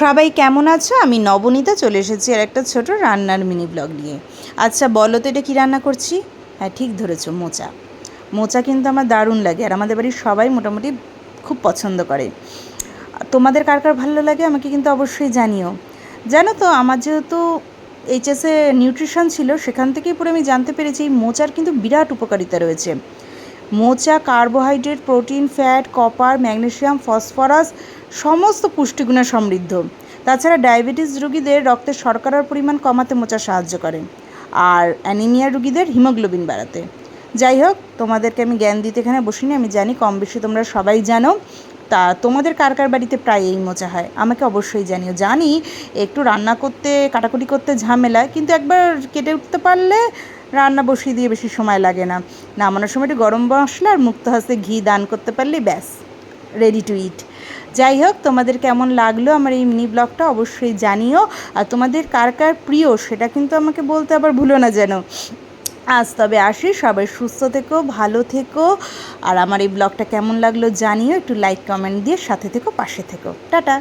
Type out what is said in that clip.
সবাই কেমন আছো? আমি নবনীতা চলে এসেছি আর একটা ছোট রান্নার মিনি ব্লগ নিয়ে। আচ্ছা বলো তো এটা কী রান্না করছি? হ্যাঁ ঠিক ধরেছো, মোচা। মোচা কিন্তু আমার দারুণ লাগে আর আমাদের বাড়ির সবাই মোটামুটি খুব পছন্দ করে। তোমাদের কার কার ভালো লাগে আমাকে কিন্তু অবশ্যই জানিও। জানো তো আমার যেহেতু এইচএসে নিউট্রিশন ছিল, সেখান থেকেই পুরো আমি জানতে পেরেছি এই মোচার কিন্তু বিরাট উপকারিতা রয়েছে। মোচা carbohydrate, protein, fat, copper, magnesium, phosphorus সমস্ত পুষ্টিগুণে সমৃদ্ধ। তাছাড়া ডায়াবেটিস রোগীদের রক্তে শর্করার পরিমাণ কমাতে মোচা সাহায্য করে, আর অ্যানিমিয়া রোগীদের হিমোগ্লোবিন বাড়াতে। যাই হোক, তোমাদেরকে আমি জ্ঞান দিতে এখানে বসিনি, আমি জানি কম বেশি তোমরা সবাই জানো। তা তোমাদের কার কার বাড়িতে প্রায় এই মোচা হয় আমাকে অবশ্যই জানিও। জানি একটু রান্না করতে কাটাকুটি করতে ঝামেলা, কিন্তু একবার কেটে উঠতে পারলে রান্না বসিয়ে দিয়ে বেশি সময় লাগে না। নামানোর সময় একটু গরম মশলা আর মুক্ত হাতে ঘি দান করতে পারলেই ব্যাস, রেডি টু ইট। যাই হোক, তোমাদের কেমন লাগলো আমার এই মিনি ব্লগটা অবশ্যই জানিও। আর তোমাদের কার কার প্রিয় সেটা কিন্তু আমাকে বলতে আবার ভুলো না যেন। আজ তবে আসি, সবাই সুস্থ থেকো, ভালো থেকো। আর আমার এই ব্লগটা কেমন লাগলো জানিও, একটু লাইক কমেন্ট দিয়ে সাথে থেকো, পাশে থেকো। টাটা।